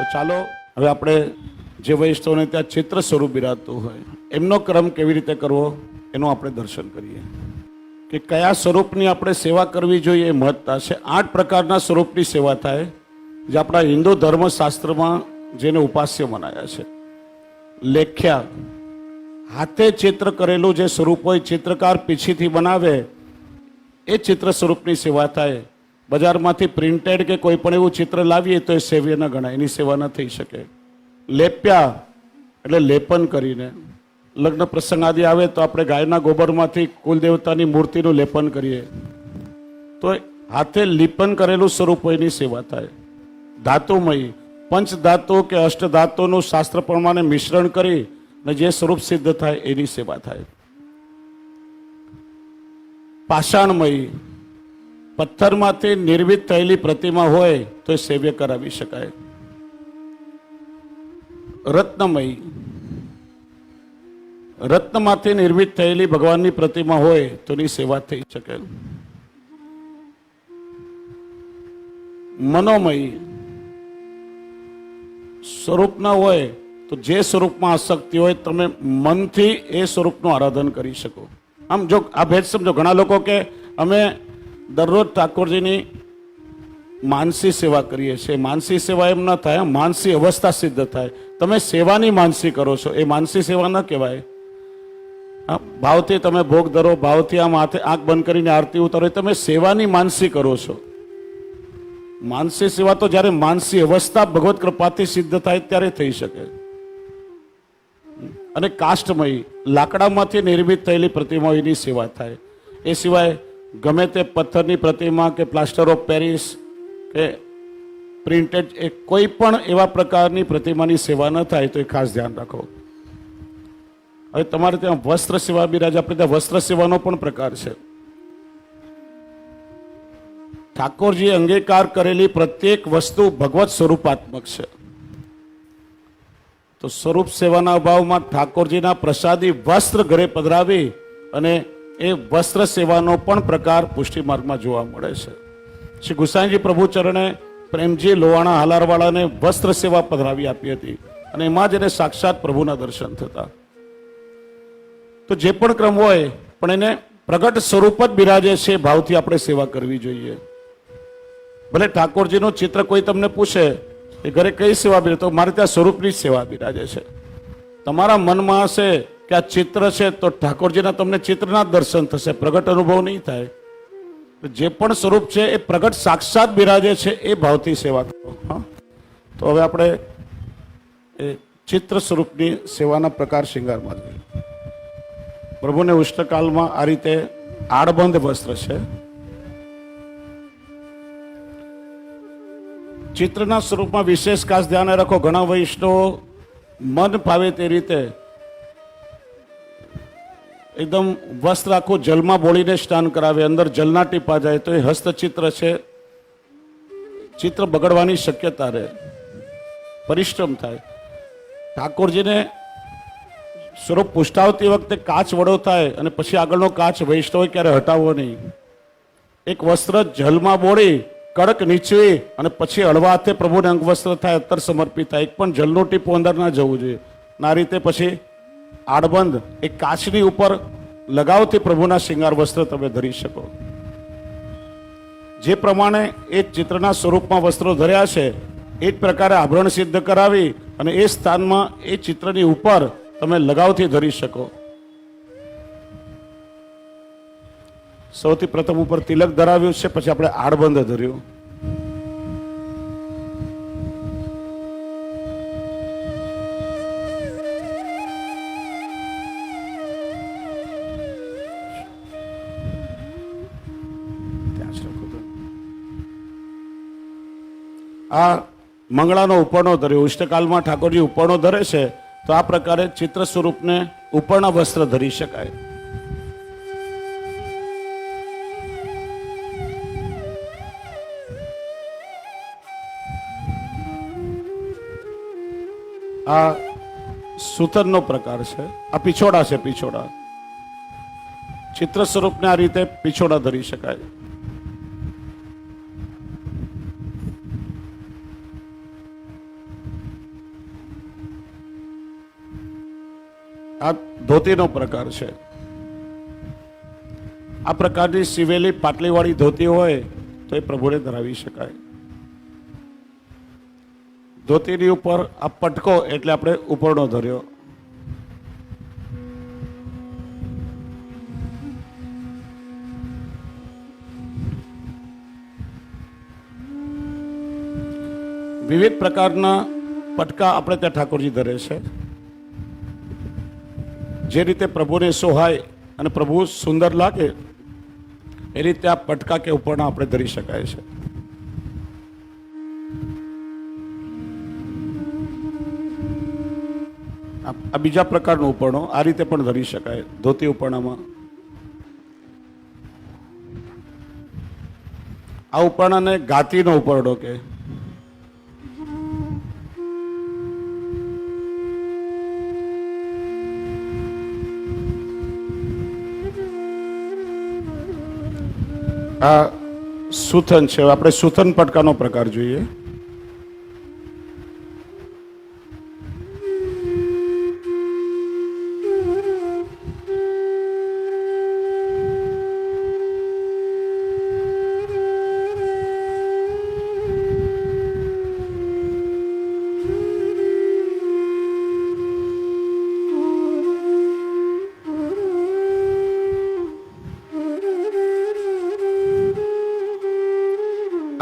તો ચાલો હવે આપણે જે વૈષ્ણવને ત્યાં ચિત્ર સ્વરૂપ બિરાજતું હોય એમનો ક્રમ કેવી રીતે કરવો એનું આપણે દર્શન કરીએ કે કયા સ્વરૂપની આપણે સેવા કરવી જોઈએ એ મહત્તા છે. 8 પ્રકારના સ્વરૂપની સેવા થાય જે આપણા હિન્દુ ધર્મશાસ્ત્રમાં જેને ઉપાસ્ય મનાયા છે. લેખ્યા, હાથે ચિત્ર કરેલું જે સ્વરૂપ હોય, ચિત્રકાર પીછીથી બનાવે એ ચિત્ર સ્વરૂપની સેવા થાય. બજારમાંથી પ્રિન્ટેડ કે કોઈ પણ એવું ચિત્ર લાવીએ તો એ સેવ્ય ન ગણાય, એની સેવા ન થઈ શકે. લેપ્યા એટલે લેપન કરીને, લગ્ન પ્રસંગ આદિ આવે તો આપણે ગાયના ગોબરમાંથી કુલદેવતાની મૂર્તિનું લેપન કરીએ તો હાથે લીપન કરેલું સ્વરૂપ હોય એની સેવા થાય. ધાતુમય, પંચધાતુ કે અષ્ટધાતુનું શાસ્ત્ર પ્રમાણે મિશ્રણ કરી અને જે સ્વરૂપ સિદ્ધ થાય એની સેવા થાય. પાષાણમય, પથ્થરમાંથી નિર્મિત થયેલી પ્રતિમા હોય તો એ સેવ્ય કરાવી શકાય. રત્નમય, રત્નમાંથી નિર્મિત થયેલી ભગવાનની પ્રતિમા હોય તો એની સેવા થઈ શકે. મનોમય, સ્વરૂપ ના હોય તો જે સ્વરૂપમાં આસક્તિ હોય તમે મનથી એ સ્વરૂપનું આરાધન કરી શકો. આમ જો આ ભેદ સમજો, ઘણા લોકો કે અમે દરરોજ ઠાકોરજીની માનસી સેવા કરીએ છીએ. માનસી સેવા એમ ન થાય, માનસી અવસ્થા સિદ્ધ થાય. તમે સેવાની માનસી કરો છો, એ માનસી સેવા ન કહેવાય. ભાવથી તમે ભોગ ધરો, ભાવથી આમ હાથે આંખ બંધ કરીને આરતી ઉતારો, તમે સેવાની માનસી કરો છો. માનસી સેવા તો જ્યારે માનસી અવસ્થા ભગવત કૃપાથી સિદ્ધ થાય ત્યારે થઈ શકે. અને કાષ્ટમય, લાકડામાંથી નિર્મિત થયેલી પ્રતિમા એની સેવા થાય. એ સિવાય ગમે તે પથ્થરની પ્રતિમા કે પ્લાસ્ટર ઓફ પેરિસ કે પ્રિન્ટેડ એ કોઈ પણ એવા પ્રકારની પ્રતિમાની સેવા ન થાય તો એ ખાસ ધ્યાન રાખો. હવે તમારે ત્યાં વસ્ત્ર સેવા બિરાજ, આપણે ત્યાં વસ્ત્ર સેવાનો પણ પ્રકાર છે. ઠાકોરજીએ અંગીકાર કરેલી પ્રત્યેક વસ્તુ ભગવત સ્વરૂપાત્મક છે. તો સ્વરૂપ સેવાના અભાવમાં ઠાકોરજીના પ્રસાદી વસ્ત્ર ઘરે પધરાવી અને એ વસ્ત્ર સેવાનો પણ પ્રકાર પુષ્ટિ માર્ગમાં જોવા મળે છે. શ્રી ગુસાઈજી પ્રભુ ચરણે પ્રેમજી લોહાણા હાલારવાળાને વસ્ત્ર સેવા પધરાવી આપી હતી અને એમાં જ એને સાક્ષાત પ્રભુના દર્શન થતા. તો જે પણ ક્રમ હોય પણ એને પ્રગટ સ્વરૂપ જ બિરાજે છે, ભાવથી આપણે સેવા કરવી જોઈએ. ભલે ઠાકોરજીનું ચિત્ર કોઈ તમને પૂછે એ ઘરે કઈ સેવા બિરાજે, તો મારે ત્યાં સ્વરૂપની જ સેવા બિરાજે છે. તમારા મનમાં હશે કે આ ચિત્ર છે તો ઠાકોરજીના તમને ચિત્રના દર્શન થશે, પ્રગટ અનુભવ નહીં થાય. જે પણ સ્વરૂપ છે એ પ્રગટ સાક્ષાત બિરાજે છે એ ભાવથી સેવા કરો. હા, તો હવે આપણે એ ચિત્ર સ્વરૂપની સેવાના પ્રકાર શૃંગારમાં જોઈએ. પ્રભુને ઉષ્ણકાલમાં આ રીતે આડબંધ વસ્ત્ર છે. ચિત્રના સ્વરૂપમાં વિશેષ ખાસ ધ્યાન રાખો. ઘણા વૈષ્ણવો મન ફાવે તે રીતે એકદમ વસ્ત્ર આખું જલમાં બોળીને સ્નાન કરાવે, અંદર જલના ટીપા જાય તો એ હસ્તચિત્ર છે. ચિત્ર બગડવાની શક્યતા રહે, પરિશ્રમ થાય. ઠાકોરજીને સ્વરૂપ પુષ્ટાવતી વખતે કાચ વડો થાય અને પછી આગળનો કાચ વૈષ્ણવે ક્યારે હટાવવો નહીં. એક વસ્ત્ર જલમાં બોળી કડક નીચવી અને પછી હળવા હાથે પ્રભુને અંગવસ્ત્ર થાય, અત્તર સમર્પિત થાય. એક પણ જલનું ટીપું અંદર ના જવું જોઈએ. આ રીતે પછી આડબંધ એ કાચની ઉપર લગાવથી પ્રભુના શૃંગાર વસ્ત્ર તમે ધરી શકો. જે પ્રમાણે એ ચિત્રના સ્વરૂપમાં વસ્ત્રો ધર્યા છે એ જ પ્રકારે આભરણ સિદ્ધ કરાવી અને એ સ્થાનમાં એ ચિત્રની ઉપર તમે લગાવથી ધરી શકો. સૌથી પ્રથમ ઉપર તિલક ધરાવ્યું છે, પછી આપણે આડબંધ ધર્યું. આ મંગળાનો ઉપરનો ધર્યો. ઉષ્ણકાલમાં ઠાકોરજી ઉપરનો ધરે છે તો આ પ્રકારે ચિત્ર સ્વરૂપને ઉપરના વસ્ત્ર ધરી શકાય. આ સૂતરનો પ્રકાર છે. આ પીછોડા છે. પીછોડા ચિત્ર સ્વરૂપને આ રીતે પીછોડા ધરી શકાય. આ ધોતીનો પ્રકાર છે. આ પ્રકારની સીવેલી પાટલીવાળી ધોતી હોય તો એ પ્રભુને ધરાવી શકાય. ધોતીની ઉપર આ પટકો એટલે આપણે ઉપરનો ધર્યો. વિવિધ પ્રકારના પટકા આપણે ત્યાં ઠાકોરજી ધરે છે. જે રીતે પ્રભુને સોહાય અને પ્રભુ સુંદર લાગે એ રીતે આ પટકા કે ઉપરના આપણે ધરી શકાય છે. આ બીજા પ્રકારનો ઉપરણો આ રીતે પણ ધરી શકાય. ધોતી ઉપરણામાં આ ઉપરણાને ગાતીનો ઉપરણો કે. આ સુથન છે. આપણે સુથન પટકાનો પ્રકાર જોઈએ.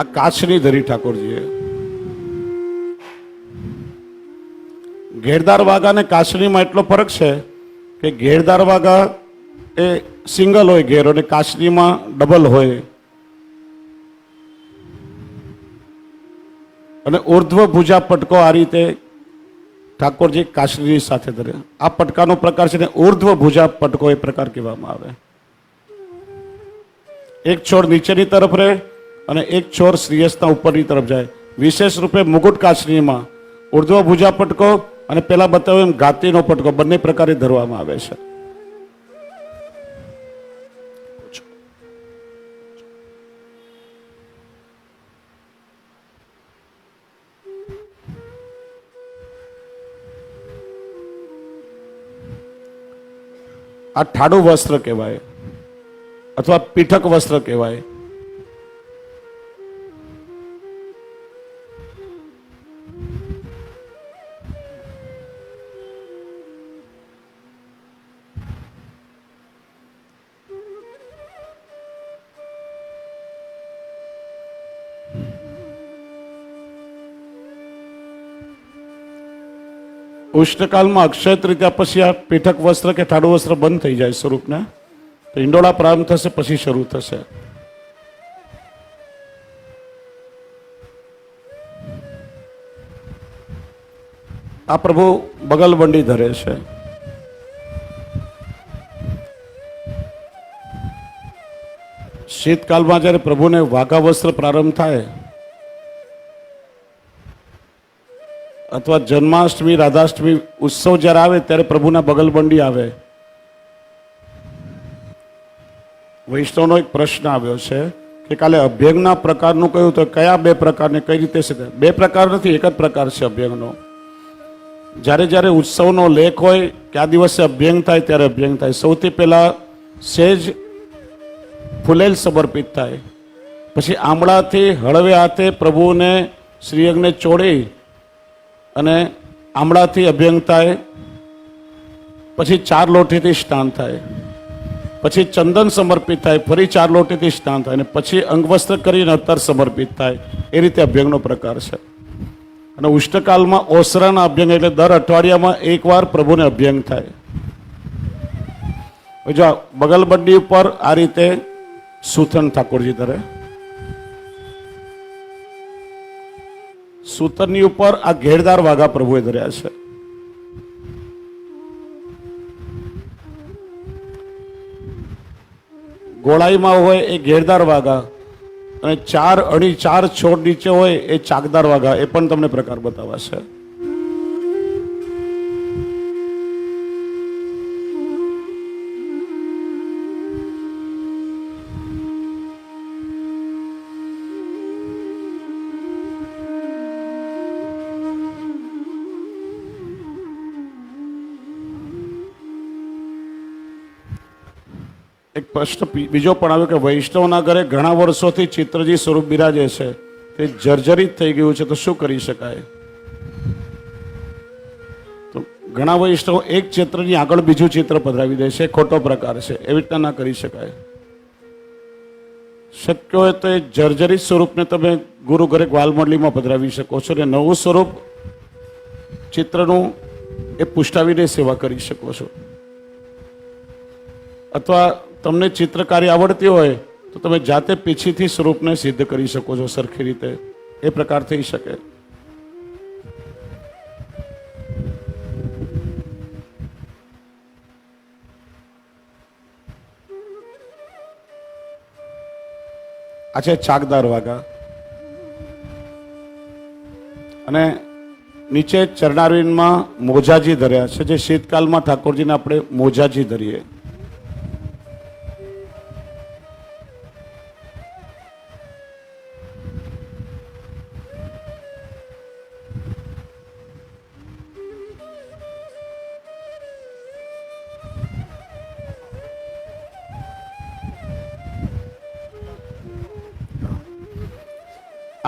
આ કાચની ધરી ઠાકોરજીએ. ઘેરદાર વાઘા અને કાચનીમાં એટલો ફરક છે કે ઘેરદાર વાઘા એ સિંગલ હોય ઘેર અને કાચનીમાં ડબલ હોય. અને ઉર્ધ્વ ભુજા પટકો આ રીતે ઠાકોરજી કાચની સાથે ધરે. આ પટકાનો પ્રકાર છે ને ઉર્ધ્વ ભુજા પટકો એ પ્રકાર કહેવામાં આવે. એક છોડ નીચેની તરફ રહે અને એક છોર શ્રીયસના ઉપરની તરફ જાય. વિશેષ રૂપે મુગુટ કાચનીમાં ઉર્ધ્વ ભુજા પટકો અને પેલા બતાવ્યો એમ ગાતીનો પટકો બંને પ્રકારે ધરવામાં આવે છે. આ ઠાડું વસ્ત્ર કહેવાય અથવા પીઠક વસ્ત્ર કહેવાય. ઉષ્ણકાલમાં અક્ષય તૃતીયા પછી આ પીઠક વસ્ત્ર કે ઠાડું વસ્ત્ર બંધ થઈ જાય સ્વરૂપને. તો ઈંડોળા પ્રારંભ થશે પછી શરૂ થશે. આ પ્રભુ બગલબંડી ધરે છે. શીતકાલમાં જ્યારે પ્રભુને વાઘા વસ્ત્ર પ્રારંભ થાય અથવા જન્માષ્ટમી રાધાષ્ટમી ઉત્સવ જ્યારે આવે ત્યારે પ્રભુના બગલબંડી આવે. વૈષ્ણવનો એક પ્રશ્ન આવ્યો છે કે કાલે અભ્યંગના પ્રકારનું કહ્યું તો કયા બે પ્રકારને કઈ રીતે છે? બે પ્રકાર નથી, એક જ પ્રકાર છે અભ્યંગનો. જ્યારે જ્યારે ઉત્સવનો લેખ હોય કે આ દિવસે અભ્યંગ થાય ત્યારે અભ્યંગ થાય. સૌથી પહેલા સેજ ફૂલેલ સમર્પિત થાય, પછી આમળાથી હળવે હાથે પ્રભુને શ્રીયંગને ચોડી અને આમળાથી અભ્યંગ થાય, પછી 4 લોટીથી સ્નાન થાય, પછી ચંદન સમર્પિત થાય, ફરી 4 લોટીથી સ્નાન થાય અને પછી અંગવસ્ત્ર કરીને અત્તર સમર્પિત થાય. એ રીતે અભ્યંગનો પ્રકાર છે. અને ઉષ્ણકાલમાં ઓસરાના અભ્યંગ એટલે દર અઠવાડિયામાં એકવાર પ્રભુને અભ્યંગ થાય. જો બગલબંડી ઉપર આ રીતે સુથન ઠાકોરજી ધરે. સૂતરની ઉપર આ ઘેરદાર વાઘા પ્રભુએ ધર્યા છે. ગોળાઈમાં હોય એ ઘેરદાર વાઘા અને 4 અણી 4 છોડ નીચે હોય એ ચાકદાર વાઘા. એ પણ તમને પ્રકાર બતાવાશે. એક પ્રશ્ન બીજો પણ આવ્યો કે વૈષ્ણવના ઘરે ઘણા વર્ષોથી ચિત્રજી સ્વરૂપ બિરાજે છે, તે જર્જરિત થઈ ગયું છે, તો શું કરી શકાય? તો ઘણા વૈષ્ણવ એક ચિત્રની આગળ બીજું ચિત્ર પધરાવી દે છે, ખોટો પ્રકાર છે, એવી રીતના ના કરી શકાય. શક્ય હોય તો એ જર્જરિત સ્વરૂપને તમે ગુરુ ઘરે ગ્વાલમંડલીમાં પધરાવી શકો છો અને નવું સ્વરૂપ ચિત્રનું એ પુષ્ટાવીને સેવા કરી શકો છો. અથવા તમને ચિત્રકારી આવડતી હોય તો તમે જાતે પીછીથી સ્વરૂપને સિદ્ધ કરી શકો છો સરખી રીતે, એ પ્રકાર થઈ શકે. આ છે ચાકદાર વાઘા અને નીચે ચરણારવિંદમાં મોજાજી ધર્યા છે, જે શીતકાલમાં ઠાકોરજીને આપણે મોજાજી ધરીએ.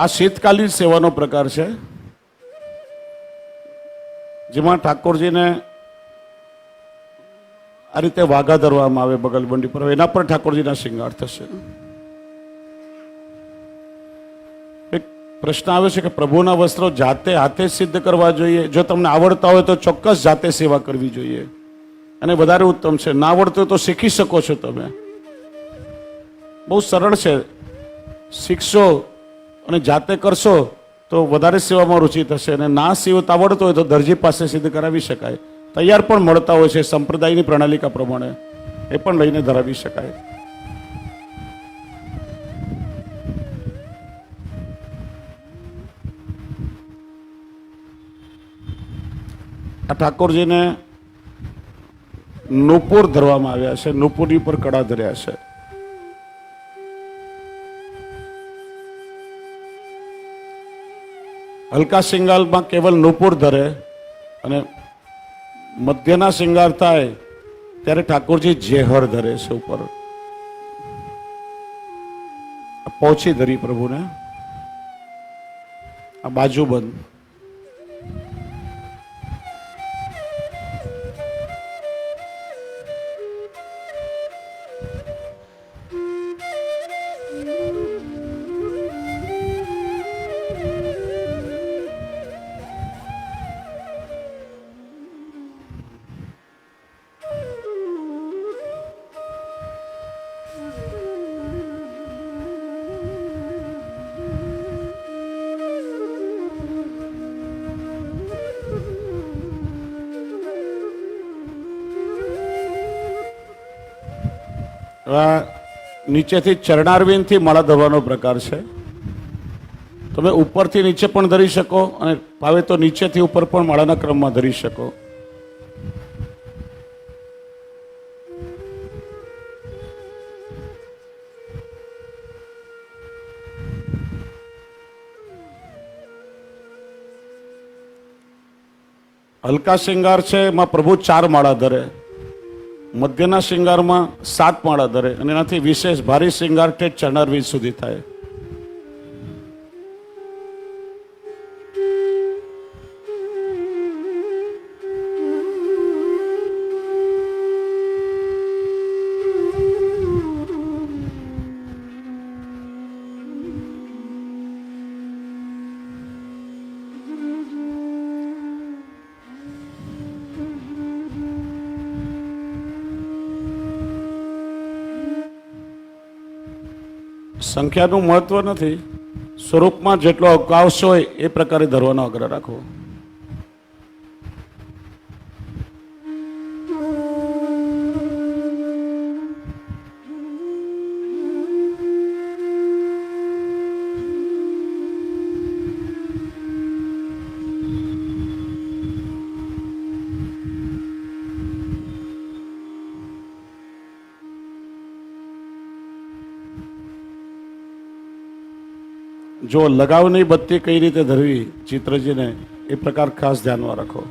આ શીતકાલીન સેવાનો પ્રકાર છે, જેમાં ઠાકોરજીને આ રીતે વાઘા ધરવામાં આવે બગલબંડી પર, એના પર ઠાકોરજીના શૃંગાર થશે. એક પ્રશ્ન આવે છે કે પ્રભુના વસ્ત્રો જાતે હાથે સિદ્ધ કરવા જોઈએ? જો તમને આવડતા હોય તો ચોક્કસ જાતે સેવા કરવી જોઈએ અને વધારે ઉત્તમ છે. ના આવડતું હોય તો શીખી શકો છો તમે, બહુ સરળ છે. શીખશો અને જાતે કરશો તો વધારે સેવામાં રુચિ થશે. અને ના સીવતા આવડતો હોય તો દરજી પાસે સિદ્ધ કરાવી શકાય. તૈયાર પણ મળતા હોય છે સંપ્રદાયની પ્રણાલિકા પ્રમાણે, એ પણ લઈને ધરાવી શકાય. આ ઠાકોરજીને નુપુર ધરવામાં આવ્યા છે, નુપુરની ઉપર કડા ધર્યા છે. હલકા શિંગારમાં કેવલ નુપુર ધરે અને મધ્યના શિંગાર થાય ત્યારે ઠાકોરજી જેહર ધરે છે ઉપર. પહોંચી ધરી પ્રભુને, આ બાજુ બંધ. નીચેથી ચરણારવિંદથી માળા ધરવાનો પ્રકાર છે. તમે ઉપરથી નીચે પણ ધરી શકો અને ભાવે તો નીચેથી ઉપર પણ માળાના ક્રમમાં ધરી શકો. હલકા શિંગાર છે એમાં પ્રભુ 4 માળા ધરે, મધ્યના શિંગારમાં 7 માળા ધરે અને એનાથી વિશેષ ભારી શિંગાર ઠેઠ ચરણારવિંદ સુધી થાય. સંખ્યાનું મહત્વ નથી, સ્વરૂપમાં જેટલો અવકાશ હોય એ પ્રકારે ધરવાનો આગ્રહ રાખવો. જો લગાવની બત્તી કઈ રીતે ધરવી ચિત્રજીને એ પ્રકાર ખાસ ધ્યાનમાં રાખો,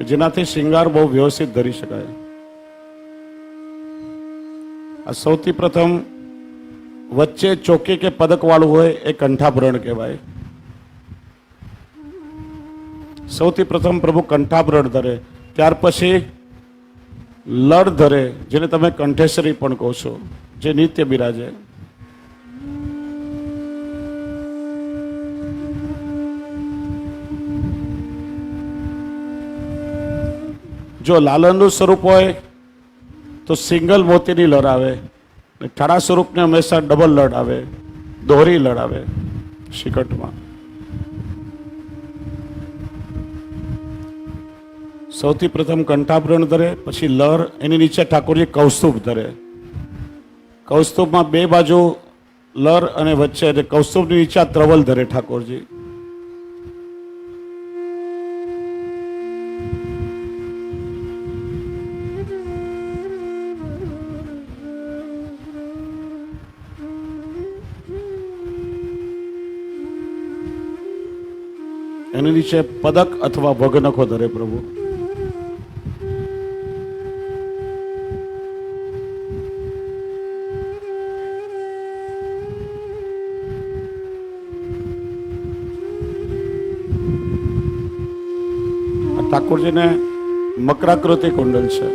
જેનાથી શિંગાર બહુ વ્યવસ્થિત ધરી શકાય. આ સૌથી પ્રથમ વચ્ચે ચોકી કે પદક વાળું હોય એ કંઠાભરણ કહેવાય. સૌથી પ્રથમ પ્રભુ કંઠાભરણ ધરે, ત્યાર પછી લડ ધરે, જેને તમે કંઠેશ્વરી પણ કહો છો, જે નિત્ય બિરાજે. જો લાલનનું સ્વરૂપ હોય તો સિંગલ મોતીની લડ આવે, ઠાડા સ્વરૂપને હંમેશા ડબલ લડ આવે, દોહરી લડ આવે શિકટમાં. સૌથી પ્રથમ કંઠાભરણ ધરે, પછી લર, એની નીચે ઠાકોરજી કૌસ્તુભ ધરે. કૌસ્તુભમાં બે બાજુ લર અને વચ્ચે કૌસ્તુભની નીચે ત્રવલ ધરે ઠાકોરજી. એની નીચે પદક અથવા વગનખો ધરે પ્રભુ. ઠાકોરજીને મકરાકૃતિ કુંડલ છે.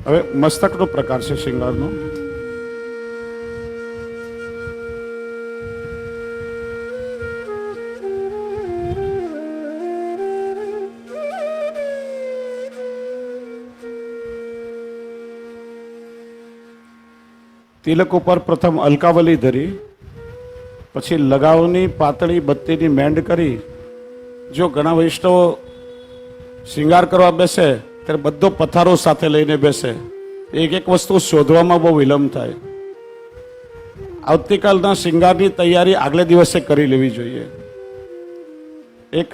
હવે મસ્તકનો પ્રકાર છે શિંગારનો. તિલક ઉપર પ્રથમ અલકાવલી ધરી, પછી લગાવની પાતળી બત્તીની મેંડ કરી. જો ઘણા વૈષ્ણવો શિંગાર કરવા બેસે ત્યારે બધો પથારો સાથે લઈને બેસે, એક એક વસ્તુ શોધવામાં બહુ વિલંબ થાય. આવતીકાલના શિંગારની તૈયારી આગલે દિવસે કરી લેવી જોઈએ. એક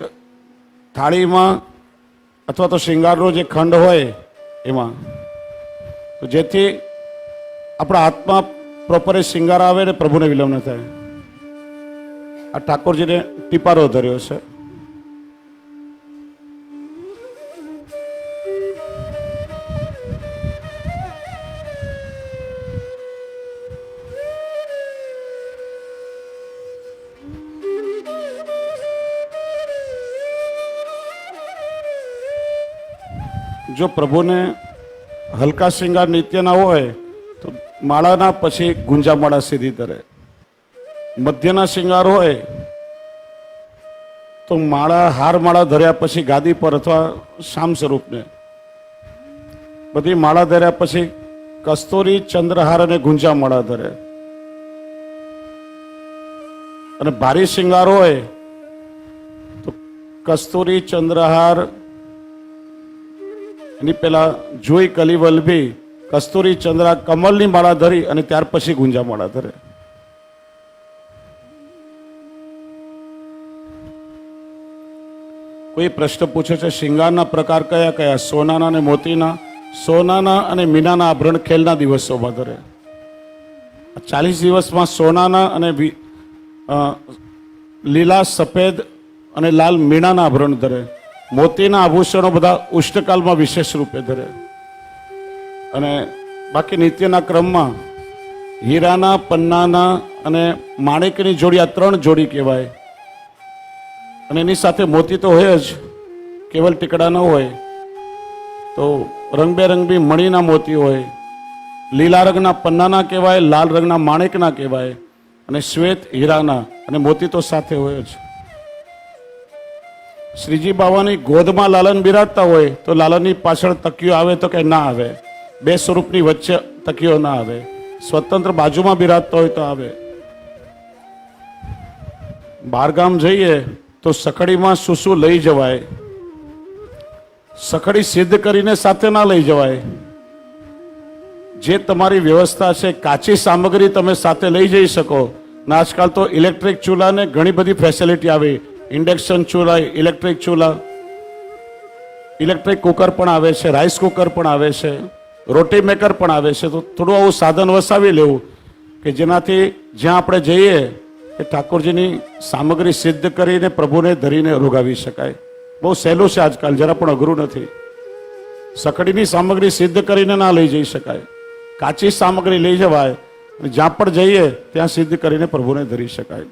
થાળીમાં અથવા તો શિંગારનો જે ખંડ હોય એમાં, તો જેથી આપણા હાથમાં પ્રોપર શિંગાર આવે ને પ્રભુને વિલંબ ન થાય. આ ઠાકોરજીને ટીપારો ધર્યો છે. જો પ્રભુને હલકા શિંગાર નિત્યના હોય તો માળાના પછી ગુંજા માળા સીધી ધરે. મધ્યના શિંગાર હોય તો માળા હાર માળા ધર્યા પછી ગાદી પર અથવા શામ સ્વરૂપને, બધી માળા ધર્યા પછી કસ્તુરી ચંદ્રહાર અને ગુંજા માળા ધરે. અને ભારી શિંગાર હોય તો કસ્તુરી ચંદ્રહાર, એની પેલા જોઈ કલીવલ્ભી કસ્તુરી ચંદ્રા કમલની માળા ધરી અને ત્યાર પછી ગુંજા માળા ધરે. કોઈ પ્રશ્ન પૂછે છે શિંગારના પ્રકાર કયા કયા? સોનાના અને મોતીના, સોનાના અને મીનાના આભરણ ખેલના દિવસોમાં ધરે. 40 દિવસમાં સોનાના અને લીલા, સફેદ અને લાલ મીણાના આભરણ ધરે. મોતીના આભૂષણો બધા ઉષ્ણકાલમાં વિશેષ રૂપે ધરે. અને બાકી નિત્યના ક્રમમાં હીરાના, પન્નાના અને માણેકની જોડી, આ 3 જોડી કહેવાય. અને એની સાથે મોતી તો હોય જ, કેવલ ટીકડા ન હોય તો રંગબેરંગી મણીના મોતી હોય. લીલા રંગના પન્નાના કહેવાય, લાલ રંગના માણેકના કહેવાય, અને શ્વેત હીરાના, અને મોતી તો સાથે હોય જ. શ્રીજી બાવાની ગોદમાં લાલન બિરાજતા હોય તો લાલનની પાછળ તકિયો આવે તો કે ના આવે. 2 સ્વરૂપની વચ્ચે તકિયો ના આવે. સ્વતંત્ર બાજુમાં બિરાજતા હોય તો આવે. બહારગામ જઈએ તો સખડીમાં શું લઈ જવાય, સખડી સિદ્ધ કરીને સાથે ના લઈ જવાય. જે તમારી વ્યવસ્થા છે, કાચી સામગ્રી તમે સાથે લઈ જઈ શકો. ને આજકાલ તો ઇલેક્ટ્રિક ચૂલા ને ઘણી બધી ફેસિલિટી આવી, ઇન્ડક્શન ચૂલા, ઇલેક્ટ્રિક ચૂલા, ઇલેક્ટ્રિક કુકર પણ આવે છે, રાઈસ કુકર પણ આવે છે, રોટી મેકર પણ આવે છે. તો થોડું આવું સાધન વસાવી લેવું કે જેનાથી જ્યાં આપણે જઈએ એ ઠાકોરજીની સામગ્રી સિદ્ધ કરીને પ્રભુને ધરીને રોગાવી શકાય. બહુ સહેલું છે આજકાલ, જરા પણ અઘરું નથી. સકડીની સામગ્રી સિદ્ધ કરીને ના લઈ જઈ શકાય, કાચી સામગ્રી લઈ જવાય, જ્યાં પણ જઈએ ત્યાં સિદ્ધ કરીને પ્રભુને ધરી શકાય.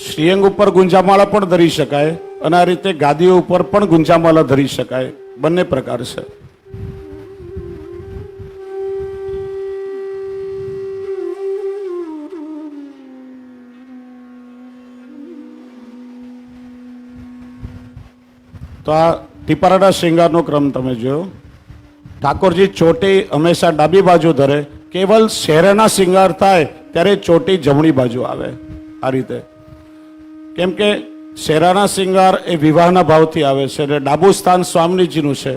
શ્રીઅંગ ઉપર ગુંજામાળા પણ ધરી શકાય અને આ રીતે ગાદીઓ ઉપર પણ ગુંજામાળા ધરી શકાય. બંને પ્રકાર છે. તો આ ટીપારાના શૃંગારનો ક્રમ તમે જોયો. ઠાકોરજી ચોટી હંમેશા ડાબી બાજુ ધરે. કેવલ શહેરના શૃંગાર થાય ત્યારે ચોટી જમણી બાજુ આવે. આ રીતે, કેમ કે શેરાના શૃંગાર એ વિવાહના ભાવથી આવે છે અને ડાબું સ્થાન સ્વામીજીનું છે.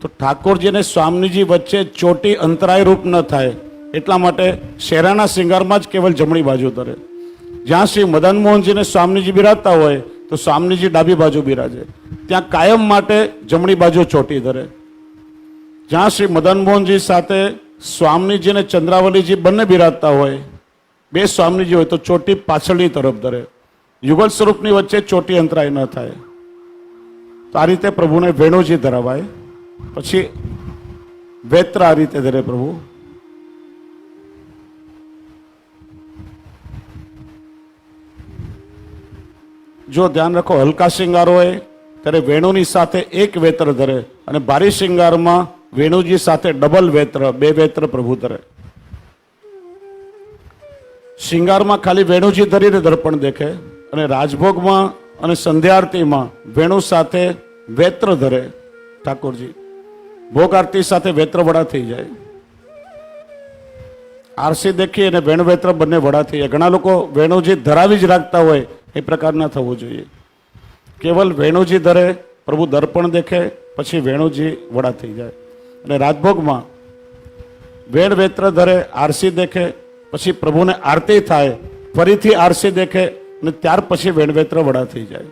તો ઠાકોરજી અને સ્વામીજી વચ્ચે ચોટી અંતરાય રૂપ ન થાય એટલા માટે શેરાના શૃંગારમાં જ કેવલ જમણી બાજુ ધરે. જ્યાં શ્રી મદન મોહનજીને સ્વામીજી બિરાજતા હોય તો સ્વામીજી ડાબી બાજુ બિરાજે, ત્યાં કાયમ માટે જમણી બાજુ ચોટી ધરે. જ્યાં શ્રી મદન મોહનજી સાથે સ્વામીજી અને ચંદ્રાવલીજી બંને બિરાજતા હોય, બે સ્વામીજી હોય, તો ચોટી પાછળની તરફ ધરે. યુગલ સ્વરૂપની વચ્ચે ચોટી અંતરાય ન થાય. તો આ રીતે પ્રભુને વેણુજી ધરાવાય. પછી વેત્ર આ રીતે ધરે પ્રભુ. જો ધ્યાન રાખો, હલકા શૃંગાર હોય ત્યારે વેણુની સાથે એક વેત્ર ધરે અને ભારી શૃંગારમાં વેણુજી સાથે ડબલ વેત્ર, બે વેત્ર પ્રભુ ધરે. શૃંગારમાં ખાલી વેણુજી ધરીને દર્પણ દેખે અને રાજભોગમાં અને સંધ્યા આરતીમાં વેણુ સાથે વેત્ર ધરે ઠાકોરજી. ભોગ આરતી સાથે વેત્ર વડા થઈ જાય. આરસી દેખી અને વેણુ વેત્ર બંને વડા થઈ જાય. ઘણા લોકો વેણુજી ધરાવી જ રાખતા હોય, એ પ્રકાર ના થવું જોઈએ. કેવલ વેણુજી ધરે, પ્રભુ દર્પણ દેખે, પછી વેણુજી વડા થઈ જાય. અને રાજભોગમાં વેણ વેત્ર ધરે, આરસી દેખે, પછી પ્રભુને આરતી થાય, ફરીથી આરસી દેખે અને ત્યાર પછી વેણવેત્ર વડા થઈ જાય.